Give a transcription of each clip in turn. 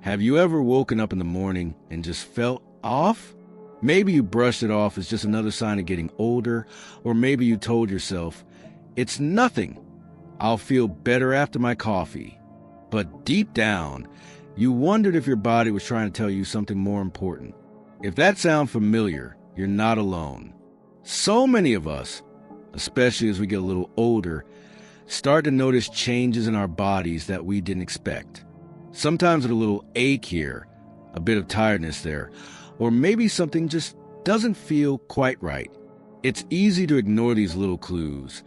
Have you ever woken up in the morning and just felt off? Maybe you brushed it off as just another sign of getting older, or maybe you told yourself, it's nothing. I'll feel better after my coffee. But deep down, you wondered if your body was trying to tell you something more important. If that sounds familiar, you're not alone. So many of us, especially as we get a little older, start to notice changes in our bodies that we didn't expect. Sometimes with a little ache here, a bit of tiredness there, or maybe something just doesn't feel quite right. It's easy to ignore these little clues,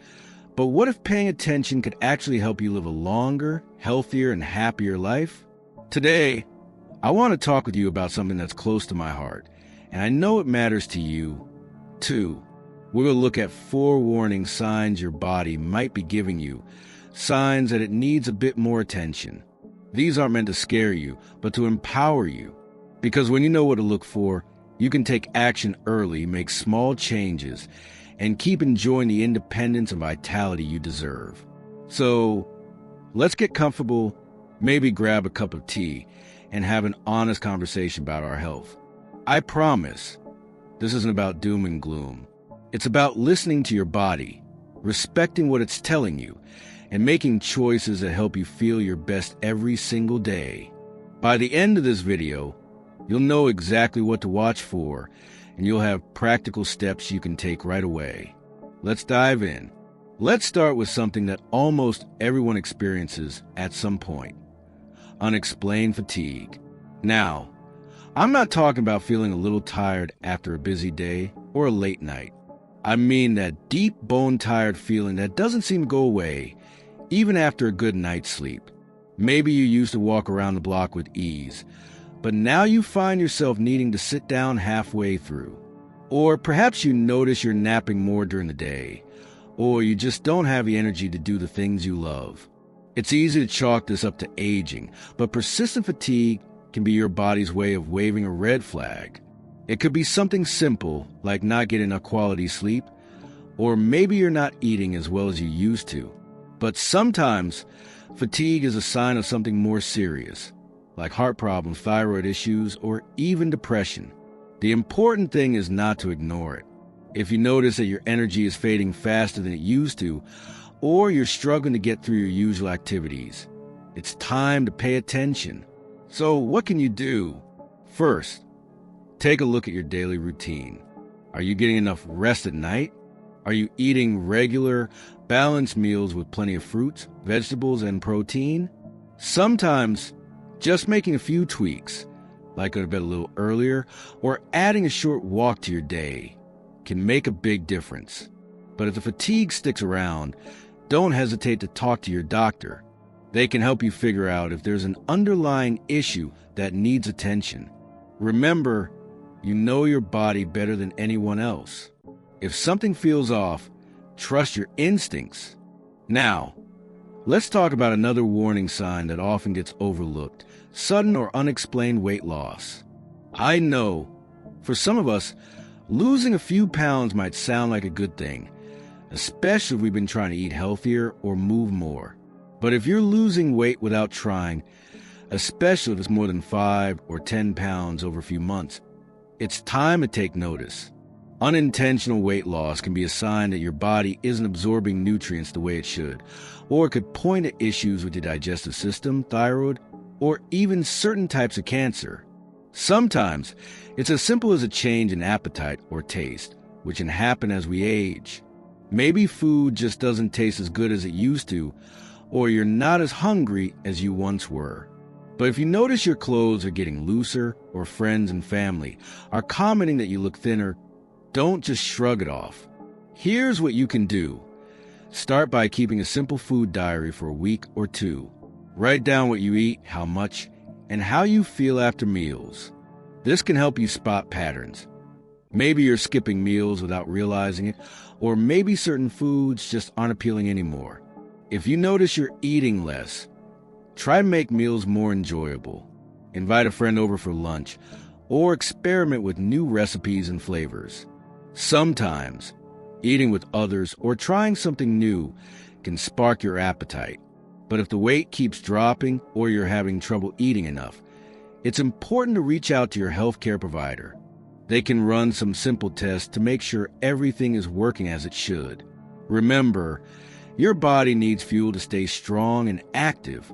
but what if paying attention could actually help you live a longer, healthier, and happier life? Today, I want to talk with you about something that's close to my heart, and I know it matters to you, too. We're going to look at 4 warning signs your body might be giving you, signs that it needs a bit more attention. These aren't meant to scare you, but to empower you. Because when you know what to look for, you can take action early, make small changes, and keep enjoying the independence and vitality you deserve. So, let's get comfortable, maybe grab a cup of tea, and have an honest conversation about our health. I promise, this isn't about doom and gloom. It's about listening to your body, respecting what it's telling you, and making choices that help you feel your best every single day. By the end of this video, you'll know exactly what to watch for, and you'll have practical steps you can take right away. Let's dive in. Let's start with something that almost everyone experiences at some point: unexplained fatigue. Now, I'm not talking about feeling a little tired after a busy day or a late night. I mean that deep bone-tired feeling that doesn't seem to go away, even after a good night's sleep. Maybe you used to walk around the block with ease, but now you find yourself needing to sit down halfway through. Or perhaps you notice you're napping more during the day, or you just don't have the energy to do the things you love. It's easy to chalk this up to aging, but persistent fatigue can be your body's way of waving a red flag. It could be something simple, like not getting enough quality sleep, or maybe you're not eating as well as you used to. But sometimes, fatigue is a sign of something more serious, like heart problems, thyroid issues, or even depression. The important thing is not to ignore it. If you notice that your energy is fading faster than it used to, or you're struggling to get through your usual activities, it's time to pay attention. So what can you do? First, take a look at your daily routine. Are you getting enough rest at night? Are you eating regular, balanced meals with plenty of fruits, vegetables, and protein? Sometimes, just making a few tweaks, like going to bed a little earlier or adding a short walk to your day, can make a big difference. But if the fatigue sticks around, don't hesitate to talk to your doctor. They can help you figure out if there's an underlying issue that needs attention. Remember, you know your body better than anyone else. If something feels off, trust your instincts. Now, let's talk about another warning sign that often gets overlooked: sudden or unexplained weight loss. I know, for some of us, losing a few pounds might sound like a good thing, especially if we've been trying to eat healthier or move more. But if you're losing weight without trying, especially if it's more than 5 or 10 pounds over a few months, it's time to take notice. Unintentional weight loss can be a sign that your body isn't absorbing nutrients the way it should, or it could point at issues with your digestive system, thyroid, or even certain types of cancer. Sometimes, it's as simple as a change in appetite or taste, which can happen as we age. Maybe food just doesn't taste as good as it used to, or you're not as hungry as you once were. But if you notice your clothes are getting looser, or friends and family are commenting that you look thinner, don't just shrug it off. Here's what you can do. Start by keeping a simple food diary for a week or 2. Write down what you eat, how much, and how you feel after meals. This can help you spot patterns. Maybe you're skipping meals without realizing it, or maybe certain foods just aren't appealing anymore. If you notice you're eating less, try to make meals more enjoyable. Invite a friend over for lunch, or experiment with new recipes and flavors. Sometimes, eating with others or trying something new can spark your appetite. But if the weight keeps dropping or you're having trouble eating enough, it's important to reach out to your healthcare provider. They can run some simple tests to make sure everything is working as it should. Remember, your body needs fuel to stay strong and active,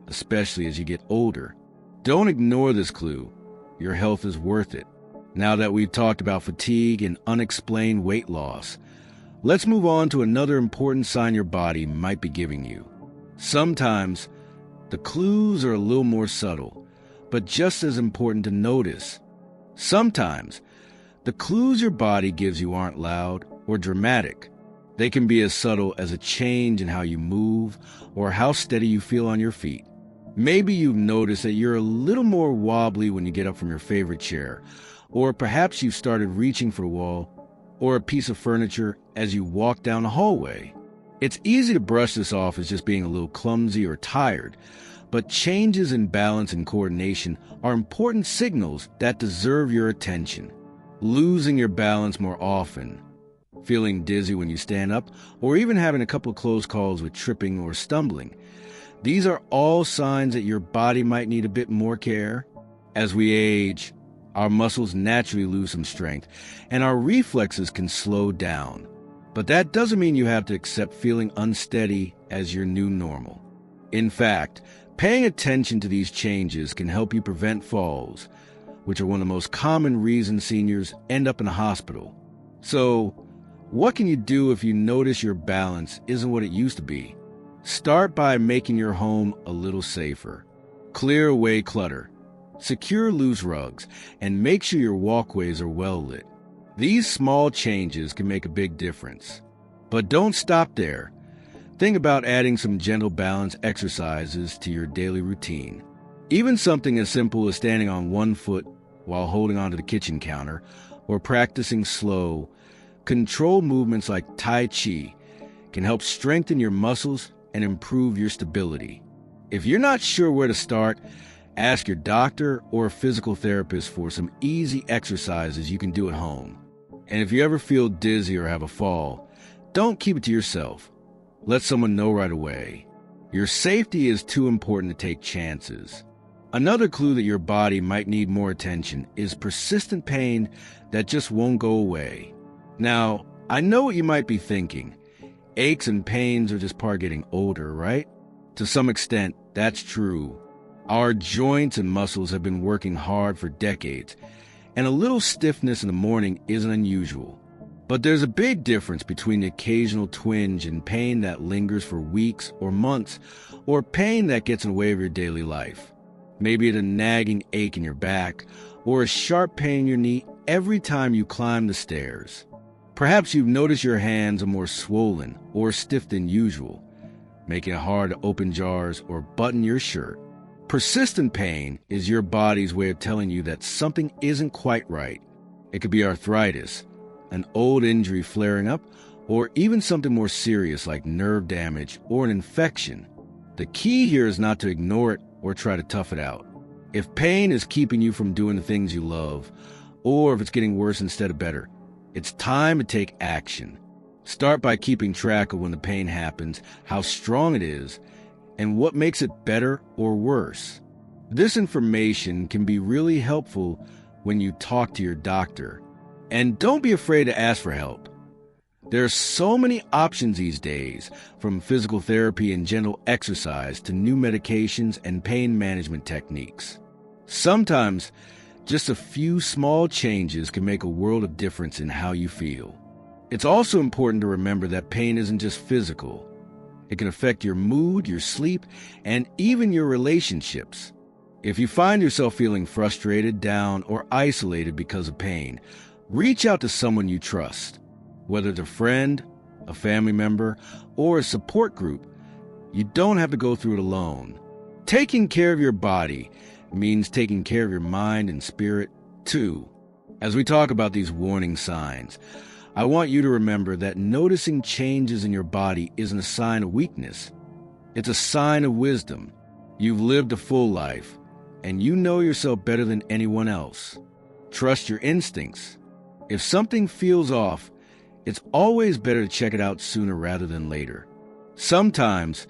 especially as you get older. Don't ignore this clue. Your health is worth it. Now that we've talked about fatigue and unexplained weight loss, let's move on to another important sign your body might be giving you. Sometimes, the clues are a little more subtle, but just as important to notice. Sometimes, the clues your body gives you aren't loud or dramatic. They can be as subtle as a change in how you move or how steady you feel on your feet. Maybe you've noticed that you're a little more wobbly when you get up from your favorite chair, or perhaps you've started reaching for a wall or a piece of furniture as you walk down the hallway. It's easy to brush this off as just being a little clumsy or tired, but changes in balance and coordination are important signals that deserve your attention. Losing your balance more often, feeling dizzy when you stand up, or even having a couple of close calls with tripping or stumbling. These are all signs that your body might need a bit more care. As we age, our muscles naturally lose some strength, and our reflexes can slow down. But that doesn't mean you have to accept feeling unsteady as your new normal. In fact, paying attention to these changes can help you prevent falls, which are one of the most common reasons seniors end up in a hospital. So, what can you do if you notice your balance isn't what it used to be? Start by making your home a little safer. Clear away clutter. Secure loose rugs, and make sure your walkways are well lit. These small changes can make a big difference. But don't stop there. Think about adding some gentle balance exercises to your daily routine. Even something as simple as standing on one foot while holding onto the kitchen counter, or practicing slow, controlled movements like Tai Chi can help strengthen your muscles and improve your stability. If you're not sure where to start, ask your doctor or a physical therapist for some easy exercises you can do at home. And if you ever feel dizzy or have a fall, don't keep it to yourself. Let someone know right away. Your safety is too important to take chances. Another clue that your body might need more attention is persistent pain that just won't go away. Now, I know what you might be thinking. Aches and pains are just part of getting older, right? To some extent, that's true. Our joints and muscles have been working hard for decades, and a little stiffness in the morning isn't unusual. But there's a big difference between the occasional twinge and pain that lingers for weeks or months, or pain that gets in the way of your daily life. Maybe it's a nagging ache in your back, or a sharp pain in your knee every time you climb the stairs. Perhaps you've noticed your hands are more swollen or stiff than usual, making it hard to open jars or button your shirt. Persistent pain is your body's way of telling you that something isn't quite right. It could be arthritis, an old injury flaring up, or even something more serious like nerve damage or an infection. The key here is not to ignore it or try to tough it out. If pain is keeping you from doing the things you love, or if it's getting worse instead of better, it's time to take action. Start by keeping track of when the pain happens, how strong it is, and what makes it better or worse. This information can be really helpful when you talk to your doctor. And don't be afraid to ask for help. There are so many options these days, from physical therapy and gentle exercise to new medications and pain management techniques. Sometimes, just a few small changes can make a world of difference in how you feel. It's also important to remember that pain isn't just physical. It can affect your mood, your sleep, and even your relationships. If you find yourself feeling frustrated, down, or isolated because of pain, reach out to someone you trust. Whether it's a friend, a family member, or a support group, you don't have to go through it alone. Taking care of your body means taking care of your mind and spirit, too. As we talk about these warning signs, I want you to remember that noticing changes in your body isn't a sign of weakness. It's a sign of wisdom. You've lived a full life, and you know yourself better than anyone else. Trust your instincts. If something feels off, it's always better to check it out sooner rather than later. Sometimes,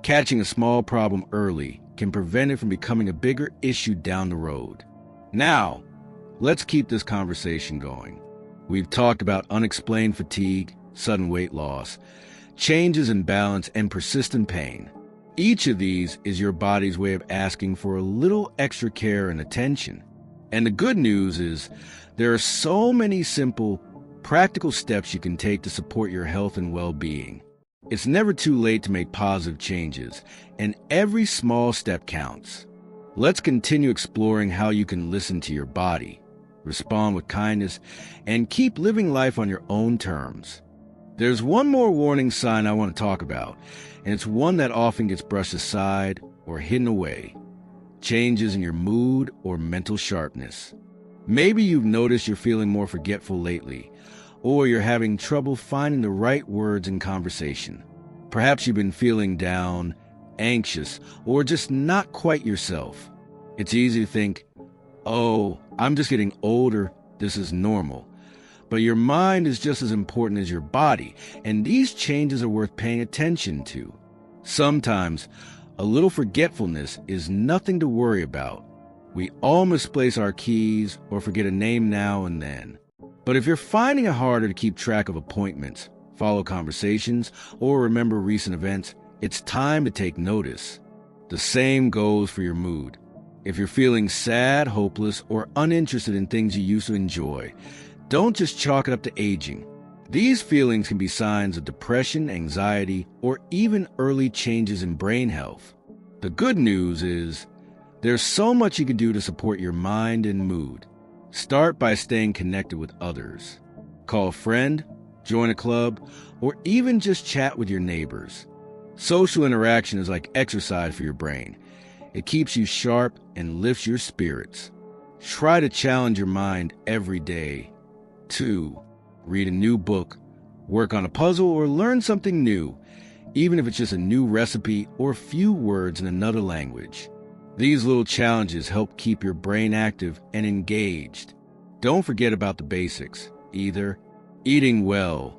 catching a small problem early can prevent it from becoming a bigger issue down the road. Now, let's keep this conversation going. We've talked about unexplained fatigue, sudden weight loss, changes in balance, and persistent pain. Each of these is your body's way of asking for a little extra care and attention. And the good news is there are so many simple, practical steps you can take to support your health and well-being. It's never too late to make positive changes, and every small step counts. Let's continue exploring how you can listen to your body, respond with kindness, and keep living life on your own terms. There's one more warning sign I want to talk about, and it's one that often gets brushed aside or hidden away. Changes in your mood or mental sharpness. Maybe you've noticed you're feeling more forgetful lately, or you're having trouble finding the right words in conversation. Perhaps you've been feeling down, anxious, or just not quite yourself. It's easy to think, oh, I'm just getting older, this is normal. But your mind is just as important as your body, and these changes are worth paying attention to. Sometimes, a little forgetfulness is nothing to worry about. We all misplace our keys or forget a name now and then. But if you're finding it harder to keep track of appointments, follow conversations, or remember recent events, it's time to take notice. The same goes for your mood. If you're feeling sad, hopeless, or uninterested in things you used to enjoy, don't just chalk it up to aging. These feelings can be signs of depression, anxiety, or even early changes in brain health. The good news is there's so much you can do to support your mind and mood. Start by staying connected with others. Call a friend, join a club, or even just chat with your neighbors. Social interaction is like exercise for your brain. It keeps you sharp and lifts your spirits. Try to challenge your mind every day. 2. Read a new book, work on a puzzle, or learn something new, even if it's just a new recipe or a few words in another language. These little challenges help keep your brain active and engaged. Don't forget about the basics, either eating well,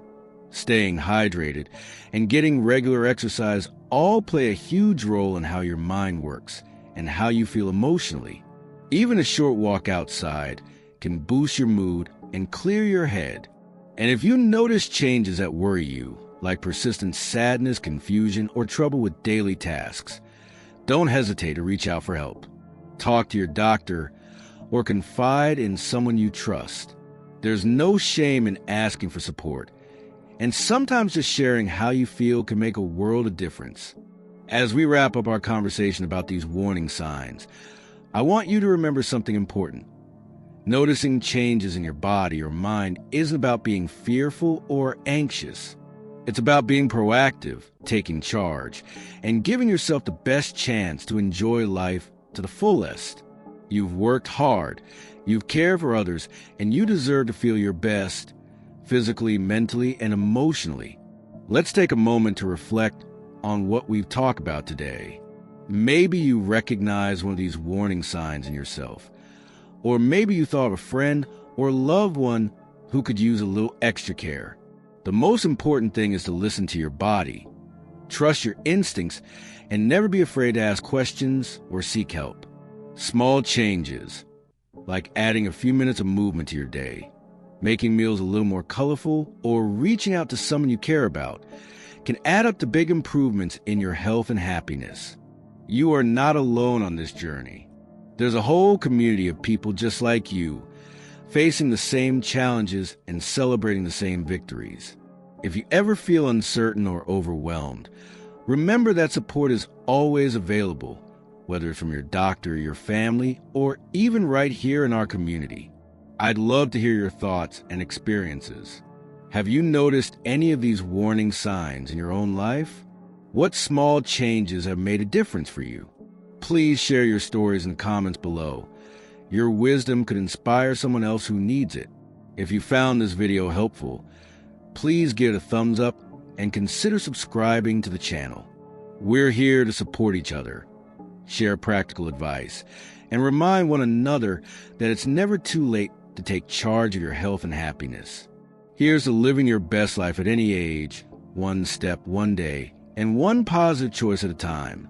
staying hydrated, and getting regular exercise all play a huge role in how your mind works and how you feel emotionally. Even a short walk outside can boost your mood and clear your head. And if you notice changes that worry you, like persistent sadness, confusion, or trouble with daily tasks, don't hesitate to reach out for help. Talk to your doctor or confide in someone you trust. There's no shame in asking for support, and sometimes just sharing how you feel can make a world of difference. As we wrap up our conversation about these warning signs, I want you to remember something important. Noticing changes in your body or mind isn't about being fearful or anxious. It's about being proactive, taking charge, and giving yourself the best chance to enjoy life to the fullest. You've worked hard, you've cared for others, and you deserve to feel your best, physically, mentally, and emotionally. Let's take a moment to reflect on what we've talked about today. Maybe you recognize one of these warning signs in yourself. Or maybe you thought of a friend or loved one who could use a little extra care. The most important thing is to listen to your body, trust your instincts, and never be afraid to ask questions or seek help. Small changes, like adding a few minutes of movement to your day, making meals a little more colorful, or reaching out to someone you care about, can add up to big improvements in your health and happiness. You are not alone on this journey. There's a whole community of people just like you, facing the same challenges and celebrating the same victories. If you ever feel uncertain or overwhelmed, remember that support is always available, whether it's from your doctor, your family, or even right here in our community. I'd love to hear your thoughts and experiences. Have you noticed any of these warning signs in your own life? What small changes have made a difference for you? Please share your stories in the comments below. Your wisdom could inspire someone else who needs it. If you found this video helpful, please give it a thumbs up and consider subscribing to the channel. We're here to support each other, share practical advice, and remind one another that it's never too late to take charge of your health and happiness. Here's to living your best life at any age, one step, one day, and one positive choice at a time.